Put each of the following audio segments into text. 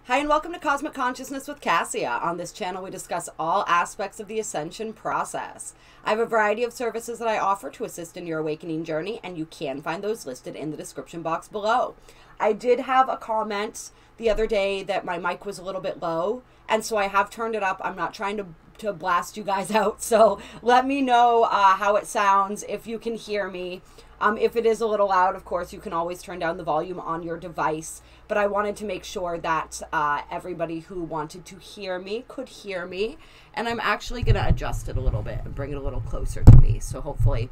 Hi, and welcome to Cosmic Consciousness with Cassia. On this channel, we discuss all aspects of the Ascension process. I have a variety of services that I offer to assist in your awakening journey, and you can find those listed in the description box below. I did have a comment the other day that my mic was a little bit low, and so I have turned it up. I'm not trying to blast you guys out, so let me know how it sounds, if you can hear me. If it is a little loud, of course, you can always turn down the volume on your device. But I wanted to make sure that everybody who wanted to hear me could hear me. And I'm actually going to adjust it a little bit and bring it a little closer to me. So hopefully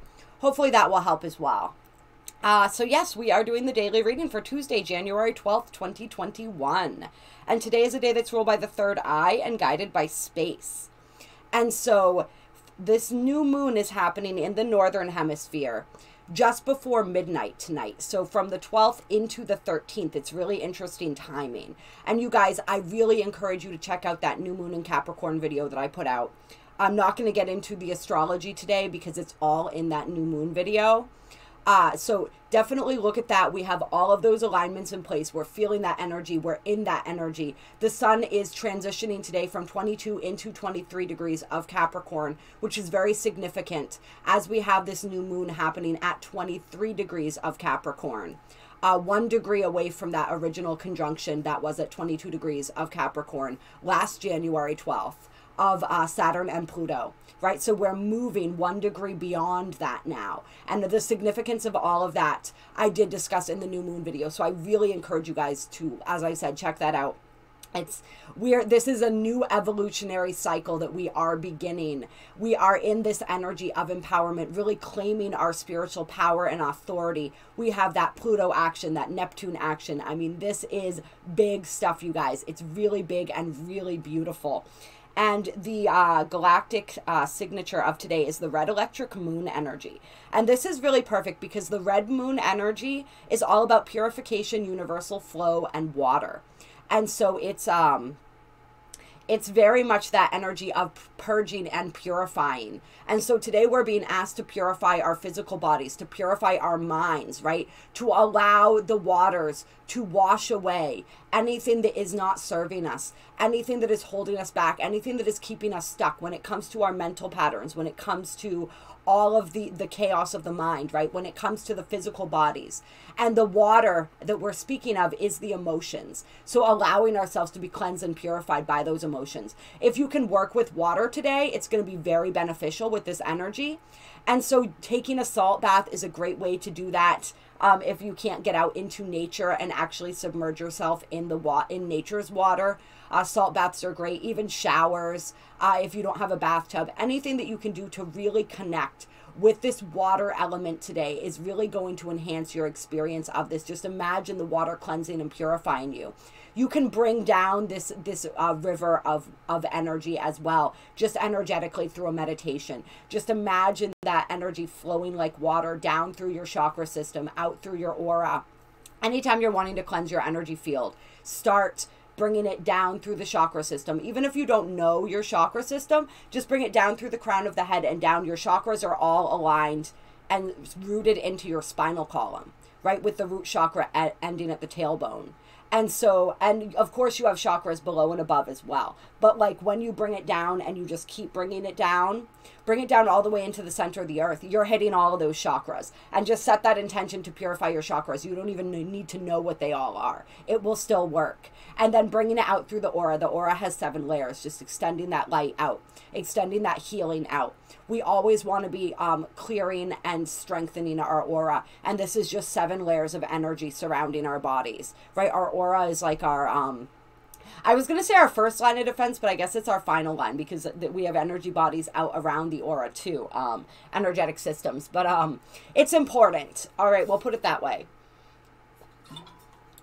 that will help as well. So yes, we are doing the daily reading for Tuesday, January 12th, 2021. And today is a day that's ruled by the third eye and guided by space. And so this new moon is happening in the northern hemisphere just before midnight tonight. So from the 12th into the 13th, it's really interesting timing. And you guys, I really encourage you to check out that new moon in Capricorn video that I put out. I'm not going to get into the astrology today because it's all in that new moon video. So definitely look at that. We have all of those alignments in place. We're feeling that energy. We're in that energy. The sun is transitioning today from 22 into 23 degrees of Capricorn, which is very significant as we have this new moon happening at 23 degrees of Capricorn. 1 degree away from that original conjunction that was at 22 degrees of Capricorn last January 12th of Saturn and Pluto. Right? So we're moving 1 degree beyond that now. And the significance of all of that, I did discuss in the new moon video. So I really encourage you guys to, as I said, check that out. This is a new evolutionary cycle that we are beginning. We are in this energy of empowerment, really claiming our spiritual power and authority. We have that Pluto action, that Neptune action. I mean, this is big stuff, you guys. It's really big and really beautiful. And the galactic signature of today is the red electric moon energy. And this is really perfect because the red moon energy is all about purification, universal flow, and water. And so it's very much that energy of purging and purifying. And so today we're being asked to purify our physical bodies, to purify our minds, right? To allow the waters to wash away anything that is not serving us, anything that is holding us back, anything that is keeping us stuck when it comes to our mental patterns, when it comes to all of the chaos of the mind, right? When it comes to the physical bodies. And the water that we're speaking of is the emotions. So allowing ourselves to be cleansed and purified by those emotions. If you can work with water today, it's going to be very beneficial with this energy. And so taking a salt bath is a great way to do that. If you can't get out into nature and actually submerge yourself in nature's water, salt baths are great. Even showers, if you don't have a bathtub, anything that you can do to really connect with this water element today is really going to enhance your experience of this. Just imagine the water cleansing and purifying you. You can bring down this river of energy as well, just energetically through a meditation. Just imagine that energy flowing like water down through your chakra system, out through your aura. Anytime you're wanting to cleanse your energy field, start bringing it down through the chakra system. Even if you don't know your chakra system, just bring it down through the crown of the head and down. Your chakras are all aligned and rooted into your spinal column, right? With the root chakra ending at the tailbone. And so, and of course you have chakras below and above as well. But like when you bring it down and you just keep bring it down all the way into the center of the earth, you're hitting all of those chakras. And just set that intention to purify your chakras. You don't even need to know what they all are. It will still work. And then bringing it out through the aura. The aura has 7 layers, just extending that light out, extending that healing out. We always want to be clearing and strengthening our aura. And this is just 7 layers of energy surrounding our bodies, right? Our aura is like our, I was going to say our first line of defense, but I guess it's our final line because we have energy bodies out around the aura too, energetic systems. But it's important. All right, we'll put it that way.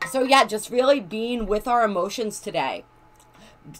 So yeah, just really being with our emotions today.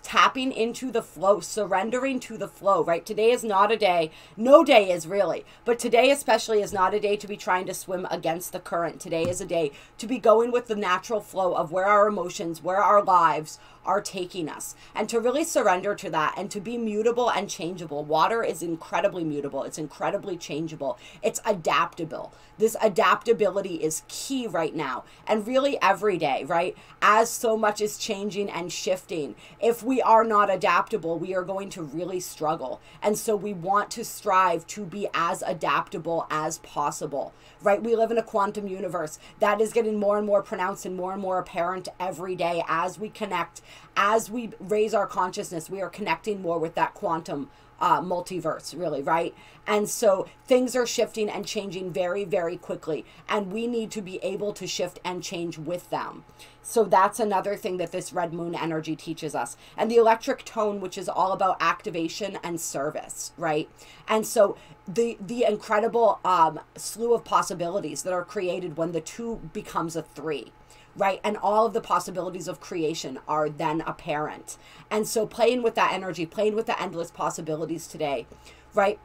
tapping into the flow, surrendering to the flow, right? Today is not a day, no day is really, but today especially is not a day to be trying to swim against the current. Today is a day to be going with the natural flow of where our emotions, where our lives are taking us, and to really surrender to that, and to be mutable and changeable. Water is incredibly mutable. It's incredibly changeable. It's adaptable. This adaptability is key right now, and really every day, right? As so much is changing and shifting, if we are not adaptable, we are going to really struggle. And so we want to strive to be as adaptable as possible, right? We live in a quantum universe that is getting more and more pronounced and more apparent every day as we connect, as we raise our consciousness. We are connecting more with that quantum multiverse, really, right? And so things are shifting and changing very, very quickly, and we need to be able to shift and change with them. So that's another thing that this red moon energy teaches us. And the electric tone, which is all about activation and service, right? And so the incredible slew of possibilities that are created when the 2 becomes a 3. Right? And all of the possibilities of creation are then apparent. And so playing with that energy, playing with the endless possibilities today, right?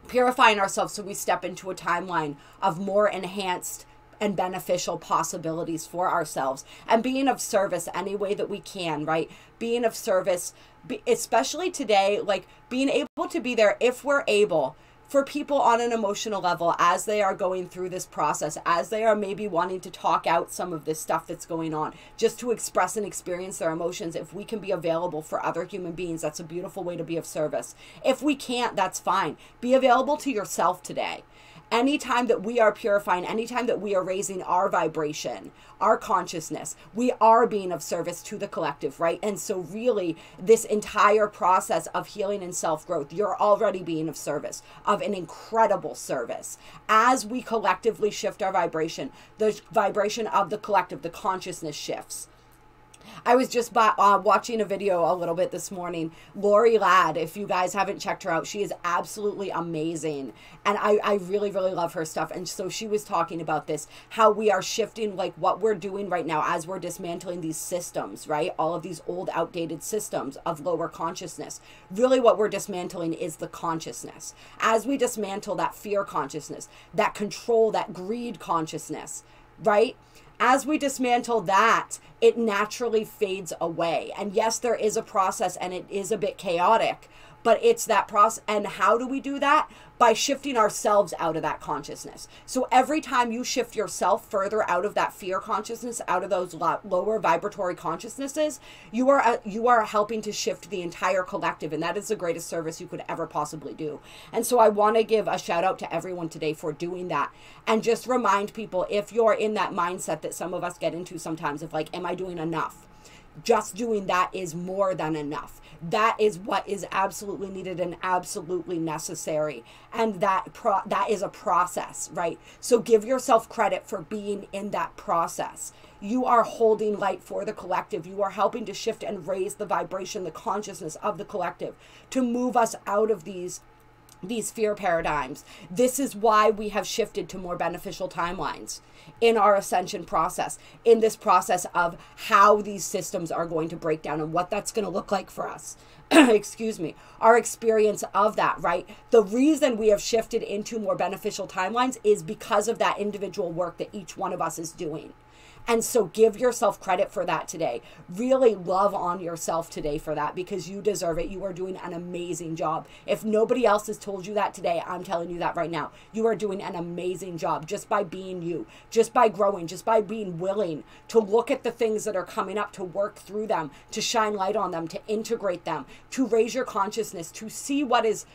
Purifying ourselves so we step into a timeline of more enhanced and beneficial possibilities for ourselves, and being of service any way that we can, right? Being of service, especially today, like being able to be there if we're able, for people on an emotional level as they are going through this process, as they are maybe wanting to talk out some of this stuff that's going on, just to express and experience their emotions. If we can be available for other human beings, that's a beautiful way to be of service. If we can't, that's fine. Be available to yourself today. Anytime that we are purifying, anytime that we are raising our vibration, our consciousness, we are being of service to the collective, right? And so really this entire process of healing and self-growth, you're already being of service, of an incredible service. As we collectively shift our vibration, the vibration of the collective, the consciousness shifts. I was just watching a video a little bit this morning. Lori Ladd, if you guys haven't checked her out, she is absolutely amazing. And I really, really love her stuff. And so she was talking about this, how we are shifting, like what we're doing right now as we're dismantling these systems, right? All of these old, outdated systems of lower consciousness. Really what we're dismantling is the consciousness. As we dismantle that fear consciousness, that control, that greed consciousness, right? As we dismantle that, it naturally fades away. And yes, there is a process and it is a bit chaotic, but it's that process. And how do we do that? By shifting ourselves out of that consciousness. So every time you shift yourself further out of that fear consciousness, out of those lower vibratory consciousnesses, you are helping to shift the entire collective. And that is the greatest service you could ever possibly do. And so I want to give a shout out to everyone today for doing that. And just remind people, if you're in that mindset that some of us get into sometimes of like, am I doing enough? Just doing that is more than enough. That is what is absolutely needed and absolutely necessary. And that is a process, right? So give yourself credit for being in that process. You are holding light for the collective. You are helping to shift and raise the vibration, the consciousness of the collective, to move us out of these fear paradigms. This is why we have shifted to more beneficial timelines in our ascension process, in this process of how these systems are going to break down and what that's going to look like for us. Excuse me, our experience of that, right? The reason we have shifted into more beneficial timelines is because of that individual work that each one of us is doing. And so give yourself credit for that today. Really love on yourself today for that, because you deserve it. You are doing an amazing job. If nobody else has told you that today, I'm telling you that right now. You are doing an amazing job just by being you, just by growing, just by being willing to look at the things that are coming up, to work through them, to shine light on them, to integrate them, to raise your consciousness, to see what is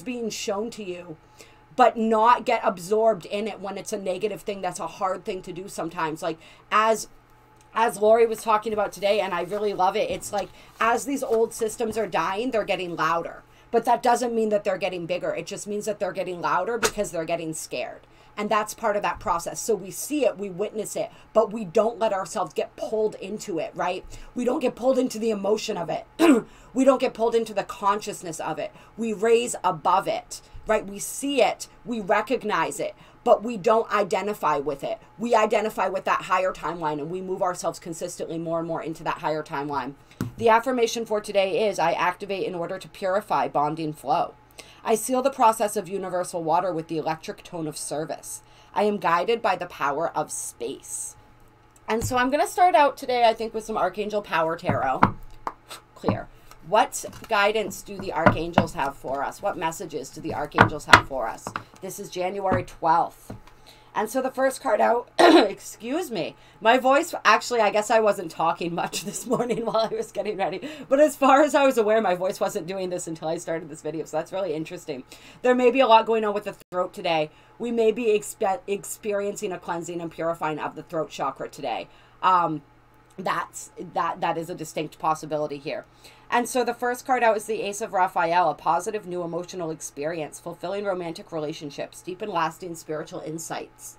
being shown to you, but not get absorbed in it when it's a negative thing. That's a hard thing to do sometimes. Like as Lori was talking about today, and I really love it, it's like as these old systems are dying, they're getting louder. But that doesn't mean that they're getting bigger. It just means that they're getting louder because they're getting scared. And that's part of that process. So we see it, we witness it, but we don't let ourselves get pulled into it, right? We don't get pulled into the emotion of it. We don't get pulled into the consciousness of it. We raise above it, right? We see it, we recognize it, but we don't identify with it. We identify with that higher timeline, and we move ourselves consistently more and more into that higher timeline. The affirmation for today is, I activate in order to purify bonding flow. I seal the process of universal water with the electric tone of service. I am guided by the power of space. And so I'm going to start out today, I think, with some Archangel Power Tarot. Clear. What guidance do the archangels have for us? What messages do the archangels have for us? This is January 12th. And so the first card out, excuse me, my voice, actually, I guess I wasn't talking much this morning while I was getting ready. But as far as I was aware, my voice wasn't doing this until I started this video. So that's really interesting. There may be a lot going on with the throat today. We may be experiencing a cleansing and purifying of the throat chakra today. That is a distinct possibility here. And so the first card out is the Ace of Raphael, a positive new emotional experience, fulfilling romantic relationships, deep and lasting spiritual insights.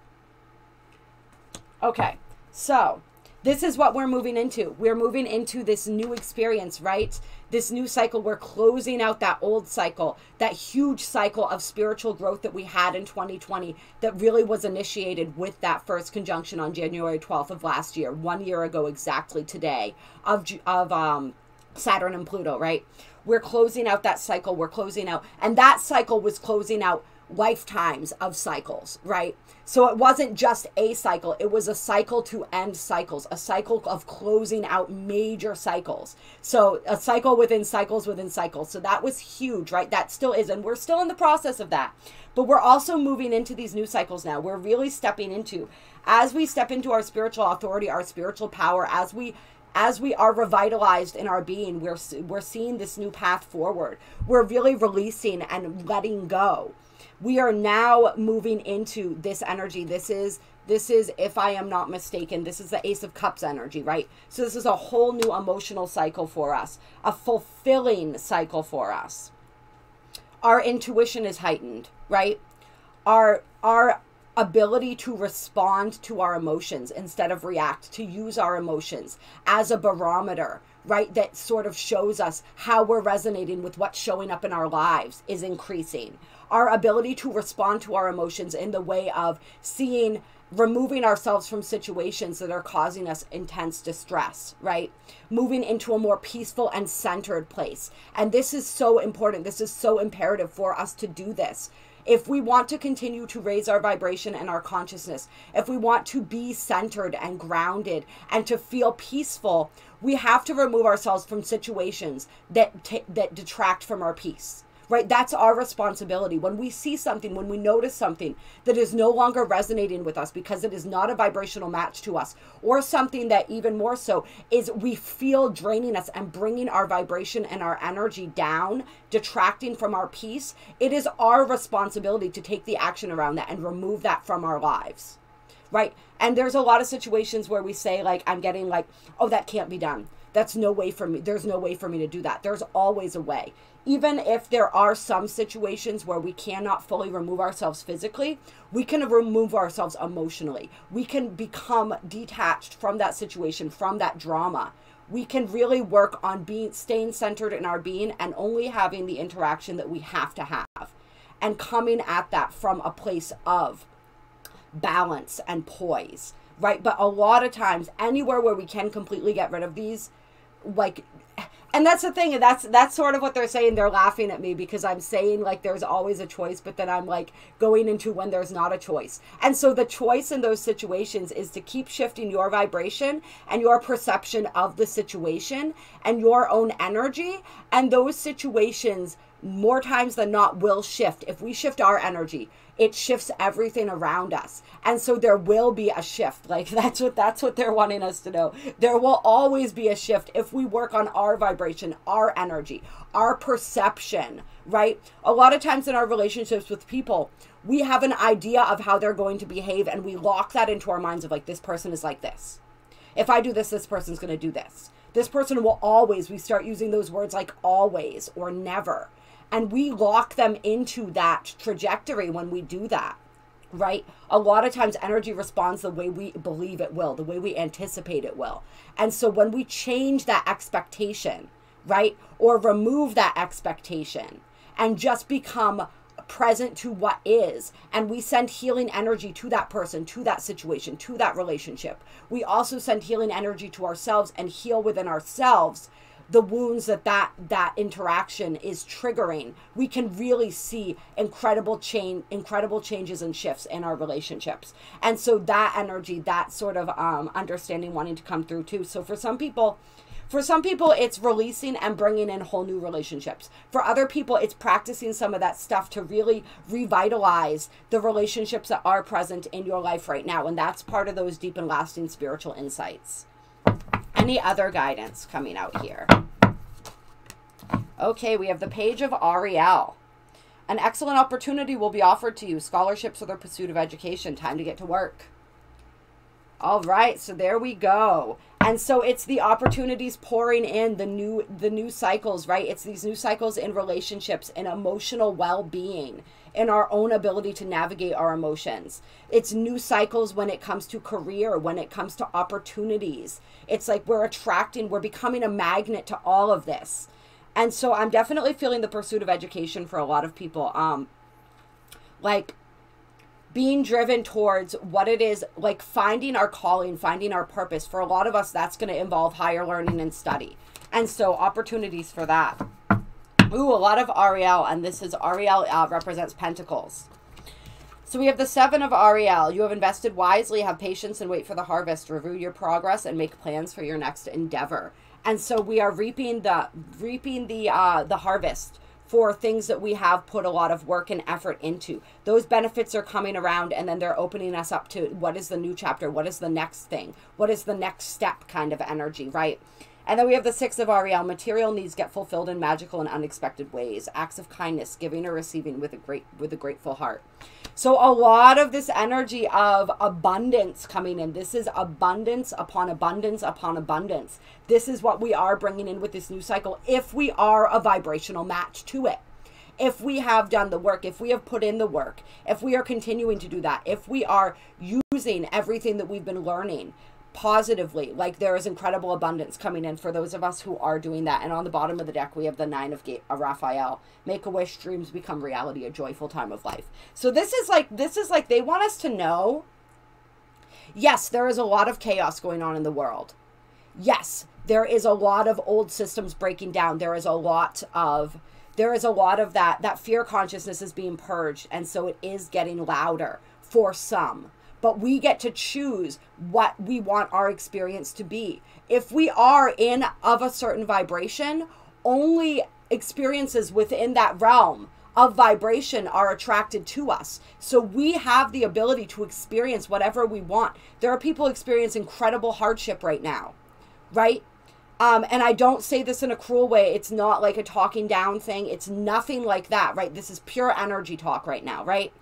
Okay, so this is what we're moving into. We're moving into this new experience, right? This new cycle. We're closing out that old cycle, that huge cycle of spiritual growth that we had in 2020 that really was initiated with that first conjunction on January 12th of last year, 1 year ago exactly today, of Saturn and Pluto, right? We're closing out that cycle. We're closing out, and that cycle was closing out lifetimes of cycles, right? So it wasn't just a cycle. It was a cycle to end cycles, a cycle of closing out major cycles. So a cycle within cycles within cycles. So that was huge, right? That still is, and we're still in the process of that. But we're also moving into these new cycles now. We're really stepping into, as we step into our spiritual authority, our spiritual power, as we are revitalized in our being, we're seeing this new path forward. We're really releasing and letting go. We are now moving into this energy. This is, if I am not mistaken, this is the Ace of Cups energy, right? So this is a whole new emotional cycle for us, a fulfilling cycle for us. Our intuition is heightened, right? Our ability to respond to our emotions instead of react, to use our emotions as a barometer, right? That sort of shows us how we're resonating with what's showing up in our lives is increasing. Our ability to respond to our emotions in the way of removing ourselves from situations that are causing us intense distress, right? Moving into a more peaceful and centered place. And this is so important. This is so imperative for us to do this. If we want to continue to raise our vibration and our consciousness, if we want to be centered and grounded and to feel peaceful, we have to remove ourselves from situations that detract from our peace. Right? That's our responsibility. When we see something, when we notice something that is no longer resonating with us because it is not a vibrational match to us, or something that even more so is we feel draining us and bringing our vibration and our energy down, detracting from our peace, it is our responsibility to take the action around that and remove that from our lives. Right? And there's a lot of situations where we say, like, I'm getting like, oh, that can't be done. That's no way for me. There's no way for me to do that. There's always a way. Even if there are some situations where we cannot fully remove ourselves physically, we can remove ourselves emotionally. We can become detached from that situation, from that drama. We can really work on staying centered in our being and only having the interaction that we have to have, and coming at that from a place of balance and poise, right? But a lot of times, anywhere where we can completely get rid of these, like, and that's the thing, and that's sort of what they're saying. They're laughing at me because I'm saying, like, there's always a choice, but then I'm like going into when there's not a choice. And so the choice in those situations is to keep shifting your vibration and your perception of the situation and your own energy, and those situations more times than not will shift. If we shift our energy, it shifts everything around us. And so there will be a shift. Like, that's what they're wanting us to know. There will always be a shift if we work on our vibration, our energy, our perception, right? A lot of times in our relationships with people, we have an idea of how they're going to behave, and we lock that into our minds of, like, this person is like this. If I do this, this person's going to do this. This person will always, we start using those words like always or never. And we lock them into that trajectory when we do that, right? A lot of times energy responds the way we believe it will, the way we anticipate it will. And so when we change that expectation, right, or remove that expectation and just become present to what is, and we send healing energy to that person, to that situation, to that relationship, we also send healing energy to ourselves and heal within ourselves. the wounds that interaction is triggering, we can really see incredible changes and shifts in our relationships. And so that energy, that sort of understanding wanting to come through too. So for some people, it's releasing and bringing in whole new relationships. For other people, it's practicing some of that stuff to really revitalize the relationships that are present in your life right now. And that's part of those deep and lasting spiritual insights. Any other guidance coming out here? Okay, we have the Page of Ariel. An excellent opportunity will be offered to you. Scholarships or the pursuit of education. Time to get to work. All right, so there we go. And so it's the opportunities pouring in, the new cycles, right? It's these new cycles in relationships, in emotional well-being, in our own ability to navigate our emotions. It's new cycles when it comes to career, when it comes to opportunities. It's like we're becoming a magnet to all of this. And so I'm definitely feeling the pursuit of education for a lot of people. Like being driven towards what it is, like finding our calling, finding our purpose. For a lot of us, that's going to involve higher learning and study. And so opportunities for that. Ooh, a lot of Ariel, and this is Ariel represents Pentacles. So we have the Seven of Ariel. You have invested wisely, have patience, and wait for the harvest. Review your progress and make plans for your next endeavor. And so we are reaping the harvest for things that we have put a lot of work and effort into. Those benefits are coming around, and then they're opening us up to what is the new chapter, what is the next thing, what is the next step kind of energy, right? And then we have the Six of Ariel. Material needs get fulfilled in magical and unexpected ways. Acts of kindness, giving or receiving with a grateful heart. So a lot of this energy of abundance coming in. This is abundance upon abundance upon abundance. This is what we are bringing in with this new cycle, if we are a vibrational match to it. If we have done the work, if we have put in the work, if we are continuing to do that, if we are using everything that we've been learning positively, like there is incredible abundance coming in for those of us who are doing that. And on the bottom of the deck, we have the Nine of Raphael. Make a wish, dreams become reality, a joyful time of life. So this is like they want us to know, yes, there is a lot of chaos going on in the world. Yes, there is a lot of old systems breaking down. There is a lot of that fear consciousness is being purged. And so it is getting louder for some. But we get to choose what we want our experience to be. If we are of a certain vibration, only experiences within that realm of vibration are attracted to us. So we have the ability to experience whatever we want. There are people experiencing incredible hardship right now, right? And I don't say this in a cruel way. It's not like a talking down thing. It's nothing like that, right? This is pure energy talk right now, right?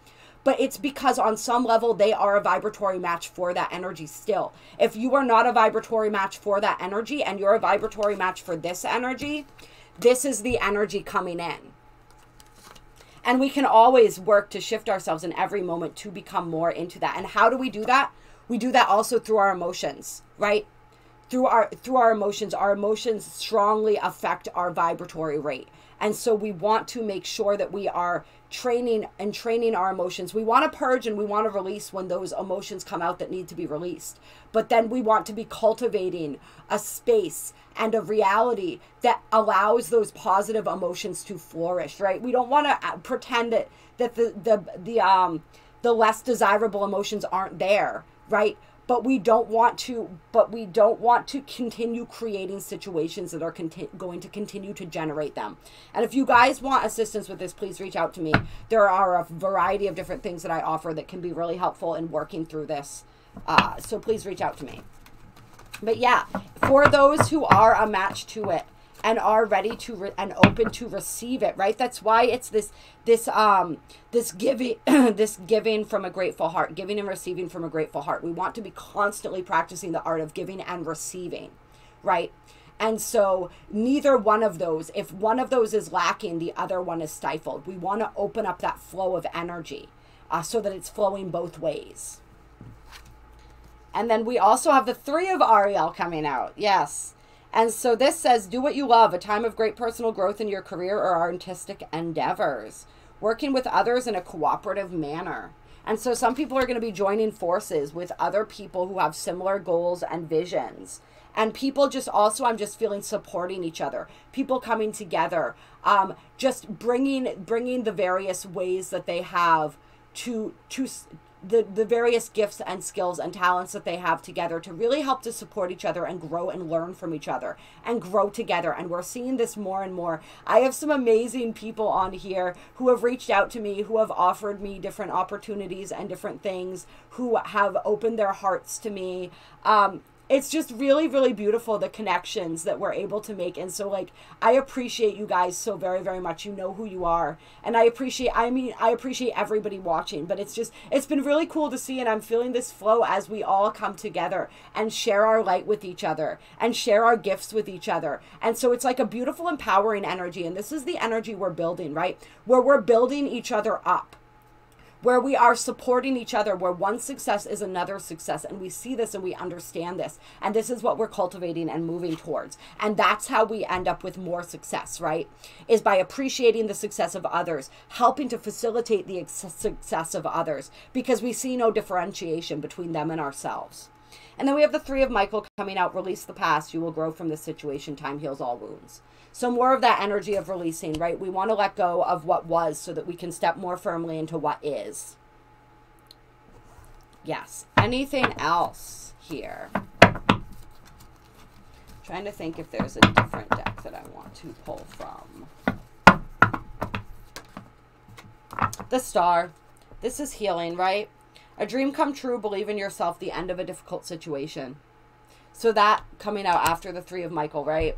But it's because on some level, they are a vibratory match for that energy still. If you are not a vibratory match for that energy and you're a vibratory match for this energy, this is the energy coming in. And we can always work to shift ourselves in every moment to become more into that. And how do we do that? We do that also through our emotions, right? Through our emotions. Our emotions strongly affect our vibratory rate. And so we want to make sure that we are training our emotions. We want to purge and we want to release when those emotions come out that need to be released. But then we want to be cultivating a space and a reality that allows those positive emotions to flourish, right? We don't want to pretend that the less desirable emotions aren't there, right? But we don't want to continue creating situations that are going to continue to generate them. And if you guys want assistance with this, please reach out to me. There are a variety of different things that I offer that can be really helpful in working through this. So please reach out to me. But yeah, for those who are a match to it and are ready to and open to receive it, right? That's why it's this giving this giving from a grateful heart, giving and receiving from a grateful heart. We want to be constantly practicing the art of giving and receiving, right? And so neither one of those, if one of those is lacking, the other one is stifled. We want to open up that flow of energy so that it's flowing both ways. And then we also have the Three of Ariel coming out. Yes. And so this says, do what you love, a time of great personal growth in your career or artistic endeavors. Working with others in a cooperative manner. And so some people are going to be joining forces with other people who have similar goals and visions. And people just also, I'm just feeling supporting each other. People coming together, just bringing the various ways that they have to the various gifts and skills and talents that they have together to really help to support each other and grow and learn from each other and grow together. And we're seeing this more and more. I have some amazing people on here who have reached out to me, who have offered me different opportunities and different things, who have opened their hearts to me. It's just really, really beautiful, the connections that we're able to make. And so, like, I appreciate you guys so very, very much. You know who you are. And I appreciate everybody watching. But it's been really cool to see. And I'm feeling this flow as we all come together and share our light with each other and share our gifts with each other. And so it's like a beautiful, empowering energy. And this is the energy we're building, right? Where we're building each other up, where we are supporting each other, where one success is another success. And we see this and we understand this. And this is what we're cultivating and moving towards. And that's how we end up with more success, right? Is by appreciating the success of others, helping to facilitate the success of others, because we see no differentiation between them and ourselves. And then we have the Three of Michael coming out. Release the past. You will grow from this situation. Time heals all wounds. So more of that energy of releasing, right? We want to let go of what was so that we can step more firmly into what is. Yes. Anything else here? Trying to think if there's a different deck that I want to pull from. The Star. This is healing, right? A dream come true. Believe in yourself. The end of a difficult situation. So that coming out after the Three of Michael, right?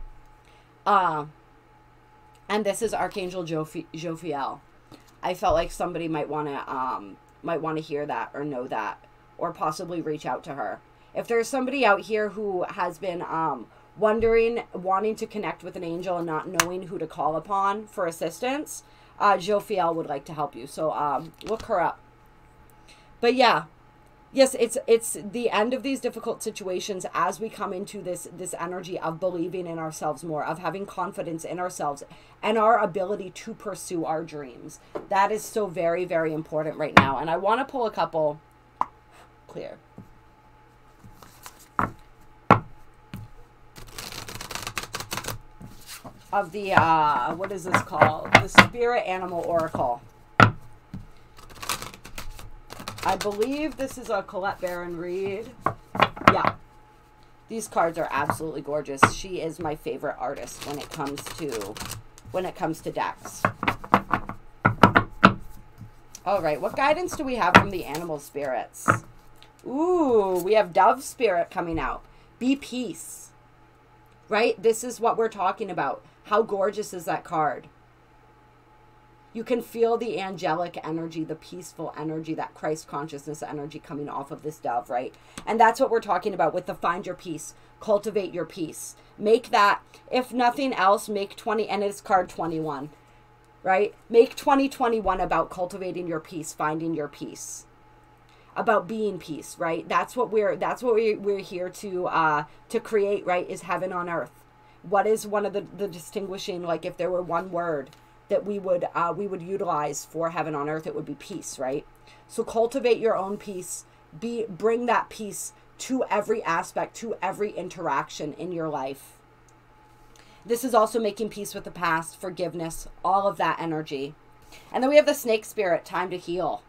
And this is Archangel Jophiel. I felt like somebody might want to hear that or know that, or possibly reach out to her. If there's somebody out here who has been wanting to connect with an angel and not knowing who to call upon for assistance, Jophiel would like to help you. So look her up. But yeah. Yes, it's the end of these difficult situations as we come into this energy of believing in ourselves more, of having confidence in ourselves and our ability to pursue our dreams. That is so very, very important right now. And I want to pull a couple clear. Of the, what is this called? The Spirit Animal Oracle. I believe this is a Colette Baron read. Yeah. These cards are absolutely gorgeous. She is my favorite artist when it comes to decks. All right, what guidance do we have from the animal spirits? Ooh, we have Dove Spirit coming out. Be peace. Right? This is what we're talking about. How gorgeous is that card? You can feel the angelic energy, the peaceful energy, that Christ consciousness energy coming off of this dove, right? And that's what we're talking about with the find your peace, cultivate your peace. Make that, if nothing else, make 20, and it's card 21, right? Make 2021 about cultivating your peace, finding your peace, about being peace, right? That's what we're here to create, right? Is heaven on earth. What is one of the distinguishing, like if there were one word that we would utilize for heaven on earth, it would be peace, right? So cultivate your own peace. Bring that peace to every aspect, to every interaction in your life. This is also making peace with the past, forgiveness, all of that energy. And then we have the Snake Spirit, time to heal,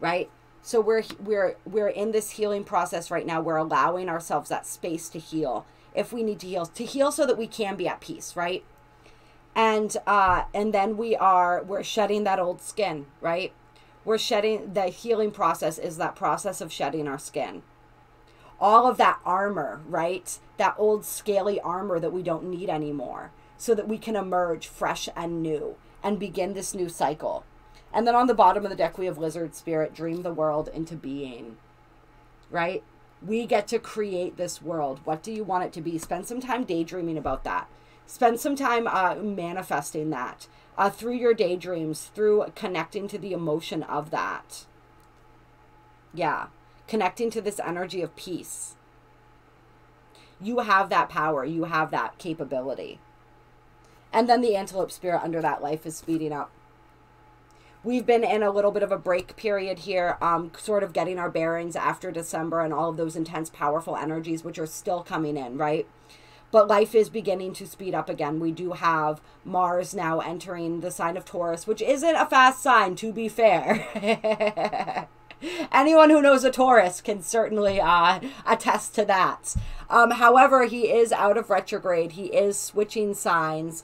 right? So we're in this healing process right now. We're allowing ourselves that space to heal if we need to heal so that we can be at peace, right? And then we're shedding that old skin, right? We're shedding, the healing process is that process of shedding our skin. All of that armor, right? That old scaly armor that we don't need anymore, so that we can emerge fresh and new and begin this new cycle. And then on the bottom of the deck, we have Lizard Spirit, dream the world into being, right? We get to create this world. What do you want it to be? Spend some time daydreaming about that. Spend some time manifesting that through your daydreams, through connecting to the emotion of that. Yeah, connecting to this energy of peace. You have that power. You have that capability. And then the Antelope Spirit under that life is speeding up. we've been in a little bit of a break period here, sort of getting our bearings after December and all of those intense, powerful energies, which are still coming in, right? But life is beginning to speed up again. We do have Mars now entering the sign of Taurus, which isn't a fast sign, to be fair. Anyone who knows a Taurus can certainly attest to that. However, he is out of retrograde. He is switching signs.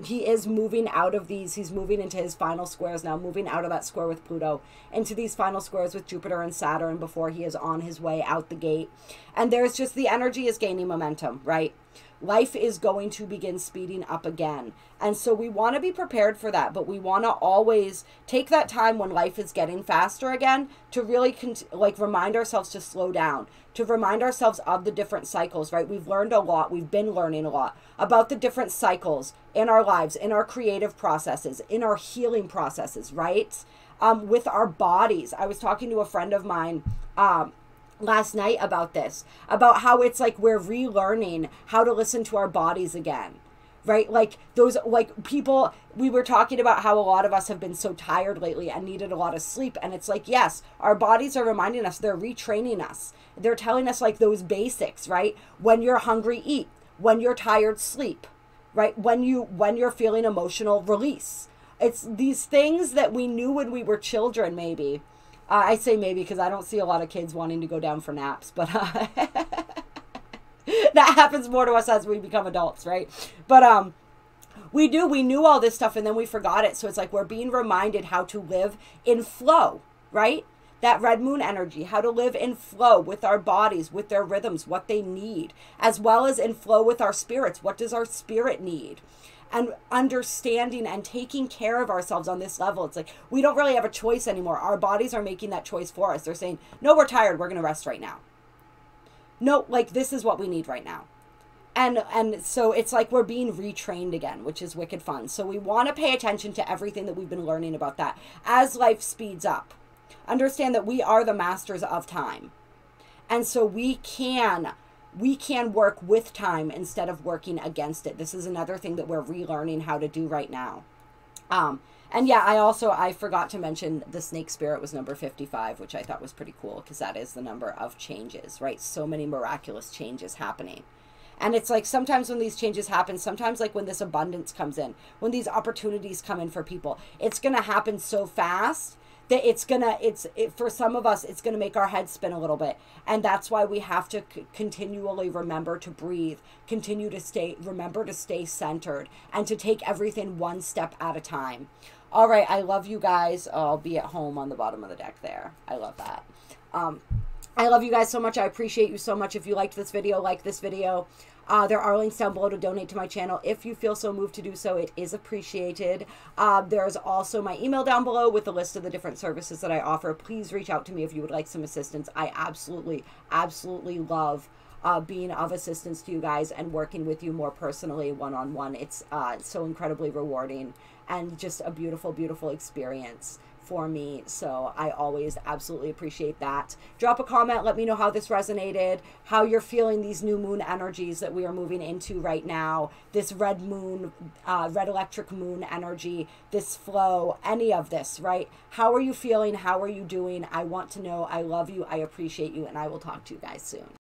He is moving out of these. He's moving into his final squares now, moving out of that square with Pluto into these final squares with Jupiter and Saturn before he is on his way out the gate. And there's just, the energy is gaining momentum, right? Life is going to begin speeding up again. And so we want to be prepared for that, but we want to always take that time when life is getting faster again to really remind ourselves to slow down, to remind ourselves of the different cycles, right? We've learned a lot. We've been learning a lot about the different cycles in our lives, in our creative processes, in our healing processes, right? With our bodies. I was talking to a friend of mine, last night about this, about how it's like we're relearning how to listen to our bodies again, right? Like those, like people, we were talking about how a lot of us have been so tired lately and needed a lot of sleep. And it's like, yes, our bodies are reminding us, they're retraining us. They're telling us like those basics, right? When you're hungry, eat. When you're tired, sleep, right? When you're feeling emotional, release. It's these things that we knew when we were children, maybe. I say maybe because I don't see a lot of kids wanting to go down for naps, but that happens more to us as we become adults, right? But we knew all this stuff and then we forgot it. So it's like we're being reminded how to live in flow, right? That red moon energy, how to live in flow with our bodies, with their rhythms, what they need, as well as in flow with our spirits. What does our spirit need? And understanding and taking care of ourselves on this level. It's like, we don't really have a choice anymore. Our bodies are making that choice for us. They're saying, no, we're tired. We're going to rest right now. No, like this is what we need right now. And so it's like we're being retrained again, which is wicked fun. So we want to pay attention to everything that we've been learning about that. As life speeds up, understand that we are the masters of time. And so we can work with time instead of working against it. This is another thing that we're relearning how to do right now. And yeah, I forgot to mention the snake spirit was number 55, which I thought was pretty cool because that is the number of changes, right? So many miraculous changes happening. And it's like sometimes when these changes happen, sometimes like when this abundance comes in, when these opportunities come in for people, it's going to happen so fast that for some of us, it's going to make our head spin a little bit. And that's why we have to continually remember to breathe, remember to stay centered and to take everything one step at a time. All right. I love you guys. I'll be at home on the bottom of the deck there. I love that. I love you guys so much. I appreciate you so much. If you liked this video, like this video. There are links down below to donate to my channel. If you feel so moved to do so, it is appreciated. There's also my email down below with a list of the different services that I offer. Please reach out to me if you would like some assistance. I absolutely, absolutely love being of assistance to you guys and working with you more personally one-on-one. It's so incredibly rewarding and just a beautiful, beautiful experience for me. So I always absolutely appreciate that. Drop a comment. Let me know how this resonated, how you're feeling these new moon energies that we are moving into right now, this red moon, red electric moon energy, this flow, any of this, right? How are you feeling? How are you doing? I want to know. I love you. I appreciate you. And I will talk to you guys soon.